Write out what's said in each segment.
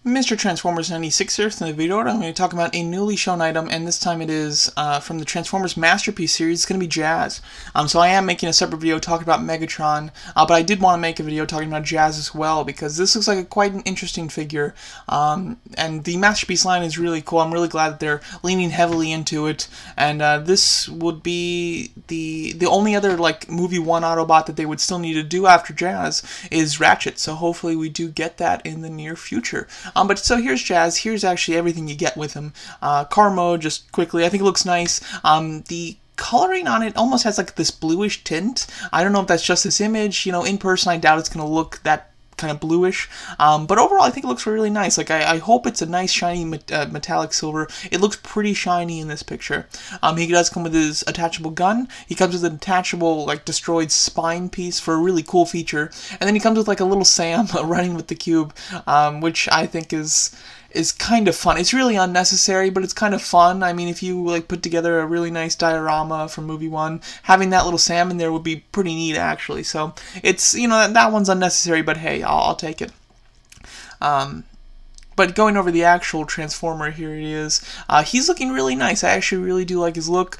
Mr. Transformers 96 here. In the video, I'm going to talk about a newly shown item, and this time it is from the Transformers Masterpiece series. It's going to be Jazz. So I am making a separate video talking about Megatron, but I did want to make a video talking about Jazz as well, because this looks like quite an interesting figure, and the Masterpiece line is really cool. I'm really glad that they're leaning heavily into it, and this would be the only other like movie 1 Autobot that they would still need to do after Jazz is Ratchet, so hopefully we do get that in the near future. But so here's Jazz. Here's actually everything you get with him. Car mode, just quickly, I think it looks nice. The coloring on it almost has like this bluish tint. I don't know if that's just this image. You know, in person I doubt it's going to look that kind of bluish, but overall I think it looks really nice. Like I hope it's a nice shiny metallic silver. It looks pretty shiny in this picture. He does come with his attachable gun. He comes with an attachable like destroyed spine piece for a really cool feature, and then he comes with like a little Sam running with the cube, which I think is kind of fun. It's really unnecessary, but it's kind of fun. I mean, if you like put together a really nice diorama from movie 1, having that little Sam in there would be pretty neat actually. So it's, you know, that one's unnecessary, but hey, I'll take it. But going over the actual Transformer, here he is. He's looking really nice. I actually really do like his look.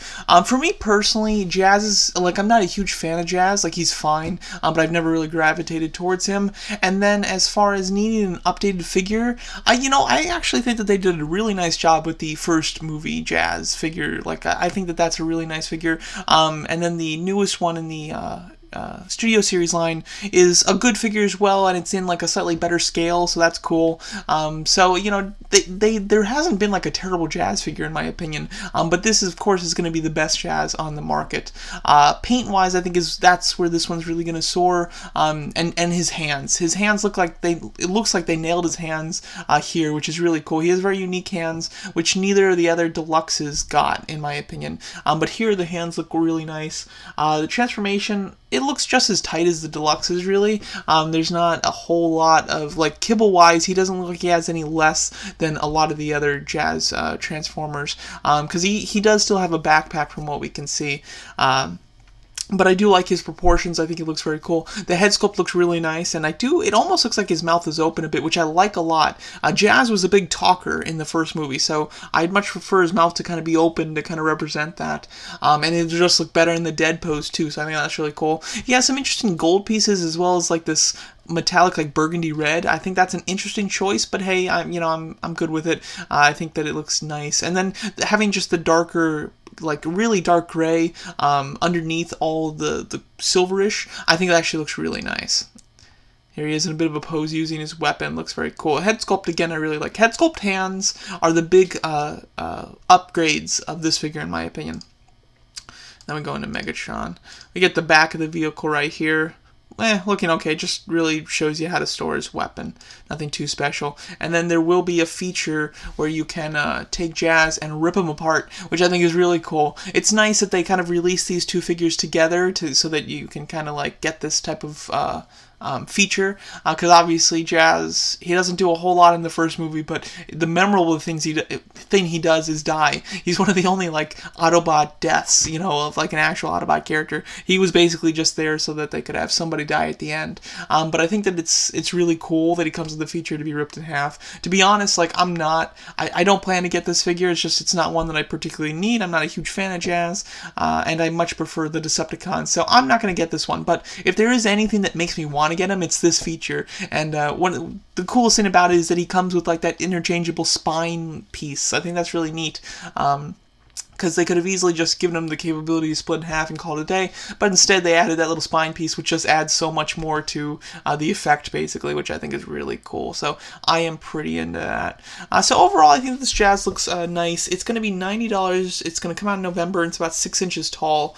For me personally, Jazz is, like, I'm not a huge fan of Jazz. Like, he's fine, but I've never really gravitated towards him. And then as far as needing an updated figure, you know, I actually think that they did a really nice job with the first movie Jazz figure. Like, I think that that's a really nice figure. And then the newest one in the Studio Series line is a good figure as well, and it's in like a slightly better scale, so that's cool. So you know, there hasn't been like a terrible Jazz figure in my opinion, but this is, of course, is going to be the best Jazz on the market. Paint wise, I think that's where this one's really going to soar. And his hands look like it looks like they nailed his hands here, which is really cool. He has very unique hands, which neither of the other deluxes got in my opinion. But here the hands look really nice. The transformation, it looks just as tight as the deluxes, really. There's not a whole lot of, like, kibble-wise, he doesn't look like he has any less than a lot of the other Jazz Transformers, because he does still have a backpack from what we can see. But I do like his proportions. I think he looks very cool. The head sculpt looks really nice, and it almost looks like his mouth is open a bit, which I like a lot. Jazz was a big talker in the first movie, so I'd much prefer his mouth to kind of be open to kind of represent that. And it just look better in the dead pose too, so I think that's really cool. He has some interesting gold pieces as well as like this metallic like burgundy red. I think that's an interesting choice, but hey, I'm good with it. I think that it looks nice. And then having just the darker, like really dark gray underneath all the silverish, I think it actually looks really nice. Here he is in a bit of a pose using his weapon. Looks very cool. Head sculpt, again, I really like. Head sculpt hands are the big upgrades of this figure, in my opinion. Then we go into Megatron. We get the back of the vehicle right here. Looking okay, just really shows you how to store his weapon. Nothing too special. And then there will be a feature where you can take Jazz and rip him apart, which I think is really cool. It's nice that they kind of release these two figures together so that you can kind of like get this type of feature, because obviously Jazz, he doesn't do a whole lot in the first movie, but the memorable thing he does is die. He's one of the only like Autobot deaths, you know, of like an actual Autobot character. He was basically just there so that they could have somebody die at the end. But I think that it's really cool that he comes with the feature to be ripped in half. To be honest, like I don't plan to get this figure. It's not one that I particularly need. I'm not a huge fan of Jazz, and I much prefer the Decepticons, so I'm not going to get this one. But if there is anything that makes me want to get him, it's this feature. And the coolest thing about it is that he comes with like that interchangeable spine piece. I think that's really neat. Because they could have easily just given him the capability to split in half and call it a day, but instead they added that little spine piece, which just adds so much more to the effect, basically, which I think is really cool. So I am pretty into that. So overall, I think this Jazz looks nice. It's going to be $90. It's going to come out in November, and it's about 6 inches tall.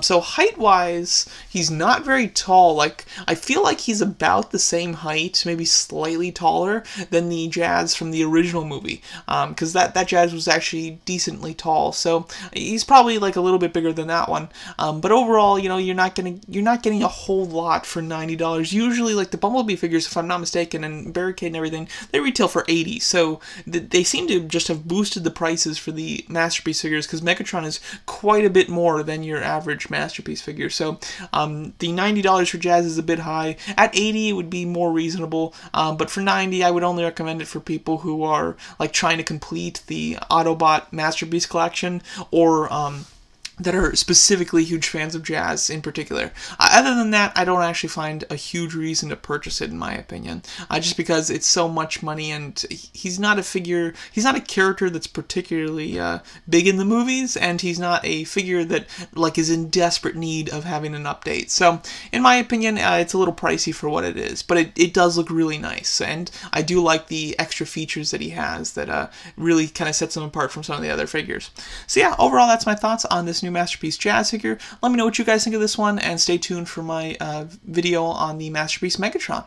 So height-wise, he's not very tall. Like, I feel like he's about the same height, maybe slightly taller than the Jazz from the original movie, because that Jazz was actually decently tall. So so he's probably like a little bit bigger than that one. But overall, you know, you're not getting a whole lot for $90. Usually, like the Bumblebee figures, if I'm not mistaken, and Barricade and everything, they retail for $80. So they seem to just have boosted the prices for the Masterpiece figures, because Megatron is quite a bit more than your average Masterpiece figure. So the $90 for Jazz is a bit high. At $80, it would be more reasonable. But for $90, I would only recommend it for people who are like trying to complete the Autobot Masterpiece collection, or that are specifically huge fans of Jazz in particular. Other than that, I don't actually find a huge reason to purchase it, in my opinion. Just because it's so much money, and he's not a character that's particularly big in the movies, and he's not a figure that like is in desperate need of having an update. So, in my opinion, it's a little pricey for what it is, but it does look really nice, and I do like the extra features that he has that really kind of sets him apart from some of the other figures. So yeah, overall, that's my thoughts on this new Masterpiece Jazz figure. Let me know what you guys think of this one, and stay tuned for my video on the Masterpiece Megatron.